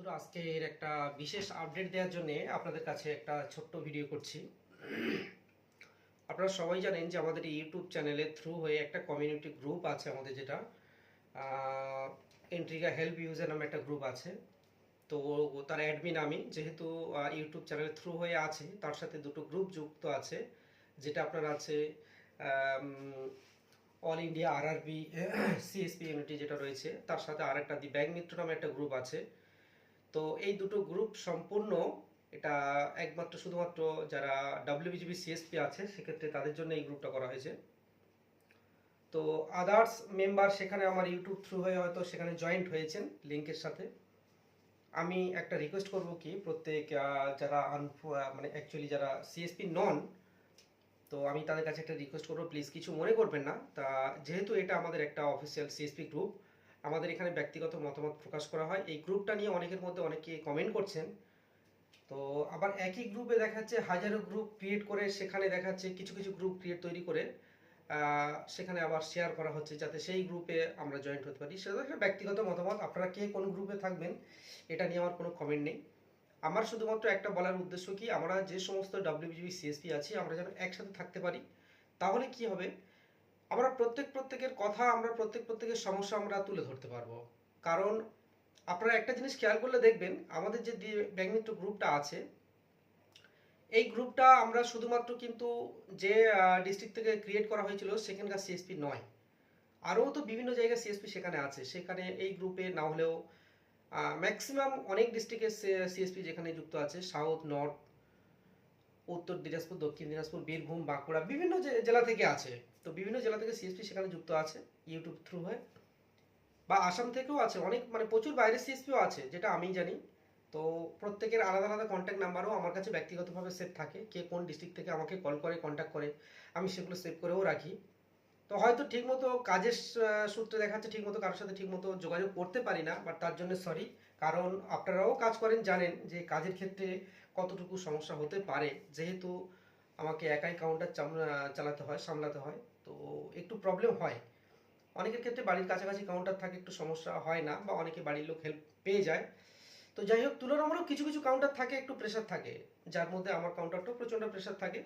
বন্ধুরা, আজকের একটা বিশেষ আপডেট দেওয়ার জন্য আপনাদের কাছে একটা ছোট্ট ভিডিও করছি। আপনারা সবাই জানেন যে আমাদের ইউটিউব চ্যানেলের থ্রু হয়ে একটা কমিউনিটি গ্রুপ আছে আমাদের, যেটা এন্ট্রিগা হেল্প ইউজার নামে একটা গ্রুপ আছে। তো তার অ্যাডমিন আমি, যেহেতু ইউটিউব চ্যানেলের থ্রু হয়ে আছে, তার সাথে দুটো গ্রুপ যুক্ত আছে, যেটা আপনার আছে all India RRB CSP unity যেটা রয়েছে, তার সাথে আরেকটা দি ব্যাংক মিত্র নামে একটা গ্রুপ আছে। তো এই দুটো গ্রুপ সম্পূর্ণ এটা একমাত্র শুধুমাত্র যারা ডাব্লিউবিজিবি সিএসপি আছে সেক্ষেত্রে তাদের জন্য এই গ্রুপটা করা হয়েছে। তো আদার্স মেম্বার সেখানে আমার ইউটিউব থ্রু হয়ে হয়তো সেখানে জয়েন্ট হয়েছেন লিঙ্কের সাথে। আমি একটা রিকোয়েস্ট করব কি, প্রত্যেক যারা মানে অ্যাকচুয়ালি যারা সিএসপি নন, তো আমি তাদের কাছে একটা রিকোয়েস্ট করবো, প্লিজ কিছু মনে করবেন না। তা যেহেতু এটা আমাদের একটা অফিসিয়াল সিএসপি গ্রুপ, আমাদের এখানে ব্যক্তিগত মতামত প্রকাশ করা হয়। এই গ্রুপটা নিয়ে অনেকের মধ্যে অনেকে কমেন্ট করছেন। তো আবার একই গ্রুপে দেখাচ্ছে হাজারো গ্রুপ ক্রিয়েট করে, সেখানে দেখাচ্ছে কিছু কিছু গ্রুপ তৈরি করে সেখানে আবার শেয়ার করা হচ্ছে যাতে সেই গ্রুপে আমরা জয়েন্ট হতে পারি। সেটা একটা ব্যক্তিগত মতামত, আপনারা কে কোন গ্রুপে থাকবেন এটা নিয়ে আমার কোনো কমেন্ট নেই। আমার শুধুমাত্র একটা বলার উদ্দেশ্য কি, আমরা যে সমস্ত ডাব্লিউবিজিবি সিএসপি আছি আমরা যেন একসাথে থাকতে পারি। তাহলে কি হবে, আমরা প্রত্যেকের কথা, আমরা প্রত্যেকের সমস্যা আমরা তুলে ধরতে পারবো। কারণ আপনারা একটা জিনিস খেয়াল করলে দেখবেন, আমাদের যে ব্যাংক মিত্র গ্রুপটা আছে, এই গ্রুপটা আমরা শুধুমাত্র কিন্তু যে ডিস্ট্রিক্ট থেকে ক্রিয়েট করা হয়েছিল সেখানকার সিএসপি নয়, আরও তো বিভিন্ন জায়গায় সিএসপি সেখানে আছে। সেখানে এই গ্রুপে না হলেও ম্যাক্সিমাম অনেক ডিস্ট্রিক্টের সিএসপি যেখানে যুক্ত আছে, সাউথ, নর্থ, উত্তর দিনাজপুর, দক্ষিণ দিনাজপুর, বীরভূম, বাঁকুড়া, বিভিন্ন জেলা থেকে আছে। তো বিভিন্ন জেলা থেকে সিএসপি সেখানে যুক্ত আছে ইউটিউব থ্রু হয়ে, বা আসাম থেকেও আছে অনেক, মানে প্রচুর বাইরের সিএসপিও আছে যেটা আমি জানি। তো প্রত্যেকের আলাদা আলাদা কন্ট্যাক্ট নাম্বারও আমার কাছে ব্যক্তিগতভাবে সেভ থাকে, কে কোন ডিস্ট্রিক্ট থেকে আমাকে কল করে কন্ট্যাক্ট করে, আমি সেগুলো সেভ করেও রাখি। তো হয়তো ঠিকমতো কাজের সূত্রে দেখাচ্ছে ঠিকমতো কারোর সাথে ঠিকমতো যোগাযোগ করতে পারি না, বাট তার জন্য সরি। কারণ আপনারাও কাজ করেন, জানেন যে কাজের ক্ষেত্রে কতটুকু সমস্যা হতে পারে, যেহেতু আমাকে একাই কাউন্টার চালাতে হয়, সামলাতে হয়। তো একটু প্রবলেম হয়। অনেকের ক্ষেত্রে বাড়ির কাছাকাছি কাউন্টার থাকে, একটু সমস্যা হয় না, বা অনেকে বাড়ির লোক হেল্প পেয়ে যায়। তো যাই হোক, তুলনামূলক কিছু কিছু কাউন্টার থাকে একটু প্রেশার থাকে, যার মধ্যে আমার কাউন্টারটাও প্রচণ্ড প্রেশার থাকে।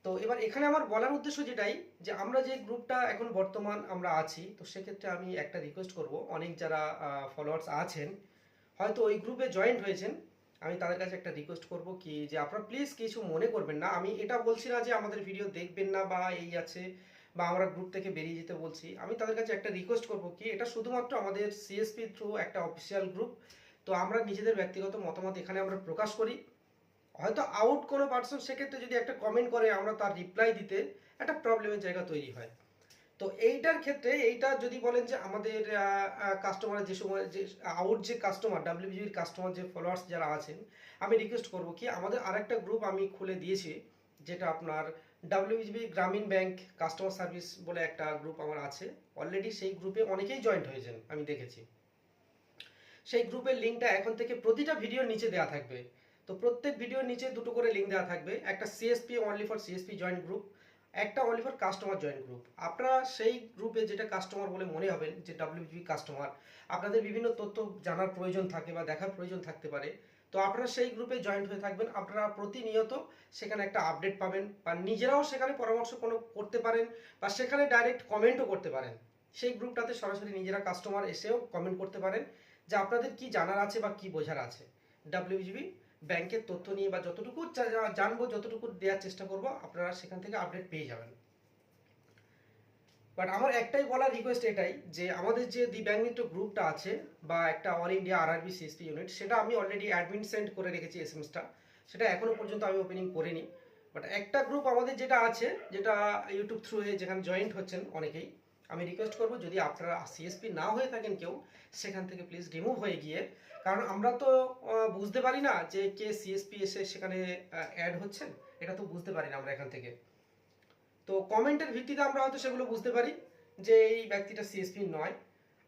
তো এবার এখানে আমার বলার উদ্দেশ্য যেটাই, যে আমরা যে গ্রুপটা এখন বর্তমান আমরা আছি, তো সেক্ষেত্রে আমি একটা রিকোয়েস্ট করব, অনেক যারা ফলোয়ার্স আছেন হয়তো ওই গ্রুপে জয়েন্ট হয়েছেন, আমি তাদের কাছে একটা রিকোয়েস্ট করব কি, যে আপনারা প্লিজ কিছু মনে করবেন না। আমি এটা বলছি না যে আমাদের ভিডিও দেখবেন না বা এই আছে, বা আমরা গ্রুপ থেকে বেরিয়ে যেতে বলছি। আমি তাদের কাছে একটা রিকোয়েস্ট করব কি, এটা শুধুমাত্র আমাদের সিএসপি থ্রু একটা অফিসিয়াল গ্রুপ। তো আমরা নিজেদের ব্যক্তিগত মতামত এখানে আমরা প্রকাশ করি। হয়তো আউট কোনো পার্সন সেক্ষেত্রে যদি একটা কমেন্ট করে, আমরা তার রিপ্লাই দিতে একটা প্রবলেমের জায়গা তৈরি হয়। তো এইটার ক্ষেত্রে এইটা যদি বলেন যে আমাদের কাস্টমার যে সময় যে আউট যে কাস্টমার ডাব্লিউবিজির কাস্টমার যে ফলোয়ার্স যারা আছেন, আমি রিকোয়েস্ট করব কি, আমাদের আরেকটা গ্রুপ আমি খুলে দিয়েছি, যেটা আপনার ডাব্লিউবিজিবি গ্রামীণ ব্যাংক কাস্টমার সার্ভিস বলে একটা গ্রুপ আমার আছে অলরেডি। সেই গ্রুপে অনেকেই জয়েন্ট হয়েছেন আমি দেখেছি। সেই গ্রুপের লিঙ্কটা এখন থেকে প্রতিটা ভিডিওর নিচে দেওয়া থাকবে। তো প্রত্যেক ভিডিওর নিচে দুটো করে লিঙ্ক দেওয়া থাকবে, একটা CSP only for CSP joint group, একটা only for customer joint group. আপনারা সেই গ্রুপে যেটা কাস্টমার বলে মনে হবেন, যে ডাব্লিউবিজি কাস্টমার, আপনাদের বিভিন্ন তথ্য জানার প্রয়োজন থাকে বা দেখার প্রয়োজন থাকতে পারে, তো আপনারা সেই গ্রুপে জয়েন্ট হয়ে থাকবেন। আপনারা প্রতিনিয়ত সেখানে একটা আপডেট পাবেন, বা নিজেরাও সেখানে পরামর্শ কোনো করতে পারেন, বা সেখানে ডাইরেক্ট কমেন্টও করতে পারেন। সেই গ্রুপটাতে সরাসরি নিজেরা কাস্টমার এসেও কমেন্ট করতে পারেন যে আপনাদের কি জানার আছে বা কি বোঝার আছে ডাব্লিউবিজিবি ব্যাংকের তথ্য নিয়ে, বা যতটুকু জানবো, যতটুকু দেওয়ার চেষ্টা করব, আপনারা সেখান থেকে আপডেট পেয়ে যাবেন। বাট আমার একটাই বলার রিকোয়েস্ট এটাই, যে আমাদের যে দি ব্যাংক মিত্র গ্রুপটা আছে, বা একটা all India RRB CSP unit, সেটা আমি অলরেডি অ্যাডমিন সেন্ড করে রেখেছি এসএমএসটা, সেটা এখনো পর্যন্ত আমি ওপেনিং করিনি। বাট একটা গ্রুপ আমাদের যেটা আছে, যেটা ইউটিউব থ্রু যেখানে জয়েন্ট হচ্ছেন অনেকেই, আমি রিকোয়েস্ট করব যদি আপনারা সিএসপি না হয়ে থাকেন কেউ, সেখান থেকে প্লিজ রিমুভ হয়ে গিয়ে, কারণ আমরা তো বুঝতে পারি না যে কে সিএসপি এসে সেখানে অ্যাড হচ্ছেন, এটা তো বুঝতে পারি না আমরা এখান থেকে। তো কমেন্টের ভিত্তিতে আমরা হয়তো সেগুলো বুঝতে পারি যে এই ব্যক্তিটা সিএসপি নয়।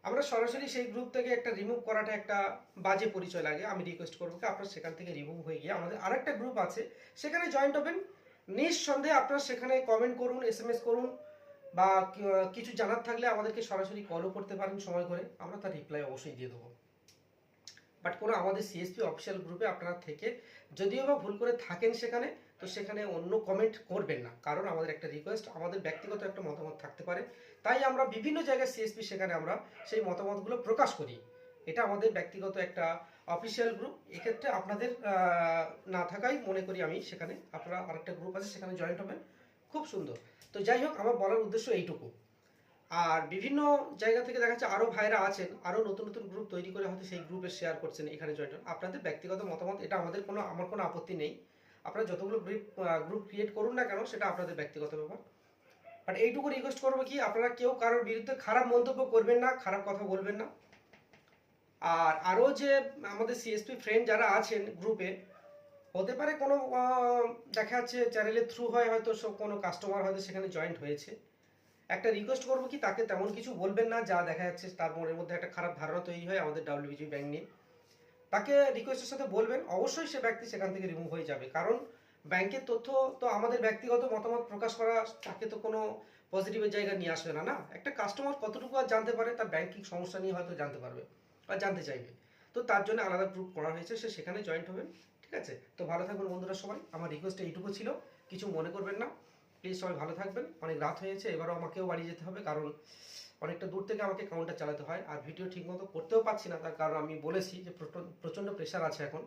আমরা সরাসরি সেই গ্রুপ থেকে একটা রিমুভ করাটা একটা বাজে পরিচয় লাগে। আমি রিকোয়েস্ট করবো কি, আপনারা সেখান থেকে রিমুভ হয়ে গিয়ে আমাদের আরেকটা গ্রুপ আছে সেখানে জয়েন্ট হবেন। নিঃসন্দেহে আপনারা সেখানে কমেন্ট করুন, এসএমএস করুন, বা কিছু জানার থাকলে আমাদেরকে সরাসরি কলও করতে পারেন সময় করে, আমরা তার রিপ্লাই অবশ্যই দিয়ে দেবো। বাট কোনো আমাদের সিএসপি অফিসিয়াল গ্রুপে আপনারা থেকে যদিও বা ভুল করে থাকেন সেখানে, তো সেখানে অন্য কমেন্ট করবেন না, কারণ আমাদের একটা রিকোয়েস্ট, আমাদের ব্যক্তিগত একটা মতামত থাকতে পারে, তাই আমরা বিভিন্ন জায়গায় সিএসপি সেখানে আমরা সেই মতামতগুলো প্রকাশ করি। এটা আমাদের ব্যক্তিগত একটা অফিসিয়াল গ্রুপ, এক্ষেত্রে আপনাদের না থাকাই মনে করি আমি, সেখানে আপনারা আরেকটা গ্রুপ আছে সেখানে জয়েন্ট হবেন, খুব সুন্দর। তো যাই হোক, আমার বলার উদ্দেশ্য এইটুকু। আর বিভিন্ন জায়গা থেকে দেখা যাচ্ছে আরও ভাইরা আছেন, আরও নতুন নতুন গ্রুপ তৈরি করে হয়তো সেই গ্রুপে শেয়ার করছেন, এখানে জয়েন হন। আপনাদের ব্যক্তিগত মতামত, এটা আমার কোনো আপত্তি নেই, আপনারা যতগুলো গ্রুপ ক্রিয়েট করুন না কেন, সেটা আপনাদের ব্যক্তিগত ব্যাপার। বাট এইটুকু রিকোয়েস্ট করবো কি, আপনারা কেউ কারোর বিরুদ্ধে খারাপ মন্তব্য করবেন না, খারাপ কথা বলবেন না। আর আরও যে আমাদের সিএসপি ফ্রেন্ড যারা আছেন গ্রুপে, হতে পারে কোনো দেখা যাচ্ছে চ্যানেলের থ্রু হয়, হয়তো সব কোনো কাস্টমার হয়তো সেখানে জয়েন্ট হয়েছে, একটা রিকোয়েস্ট করবো কি, তাকে তেমন কিছু বলবেন না যা দেখা যাচ্ছে তার মনের মধ্যে একটা খারাপ ধারণা তৈরি হয় আমাদের ডাব্লিউবিজি ব্যাংক নিয়ে। তাকে রিকোয়েস্টের সাথে বলবেন, অবশ্যই সে ব্যক্তি সেখান থেকে রিমুভ হয়ে যাবে, কারণ ব্যাংকের তথ্য তো আমাদের ব্যক্তিগত মতামত প্রকাশ করা তাকে তো কোনো পজিটিভের জায়গা নিয়ে আসবে না। না, একটা কাস্টমার কতটুকু আর জানতে পারে, তার ব্যাংকিং সমস্যা নিয়ে হয়তো জানতে পারবে বা জানতে চাইবে, তো তার জন্য আলাদা গ্রুপ করা হয়েছে, সে সেখানে জয়েন্ট হবেন। ঠিক আছে, তো ভালো থাকবেন বন্ধুরা সবাই, আমার রিকোয়েস্ট এইটুকু ছিল, কিছু মনে করবেন না প্লিজ, সবাই ভালো থাকবেন। অনেক রাত হয়েছে, এবারও আমাকেও বাড়ি যেতে হবে, কারণ অনেকটা দূর থেকে আমাকে কাউন্টার চালাতে হয়, আর ভিডিও ঠিকমতো করতেও পারছি না, তার কারণ আমি বলেছি যে প্রচণ্ড প্রেশার আছে এখন।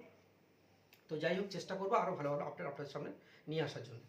তো যাই হোক, চেষ্টা করবো আরও ভালো ভালো আপডেট আপনাদের সামনে নিয়ে আসার জন্য।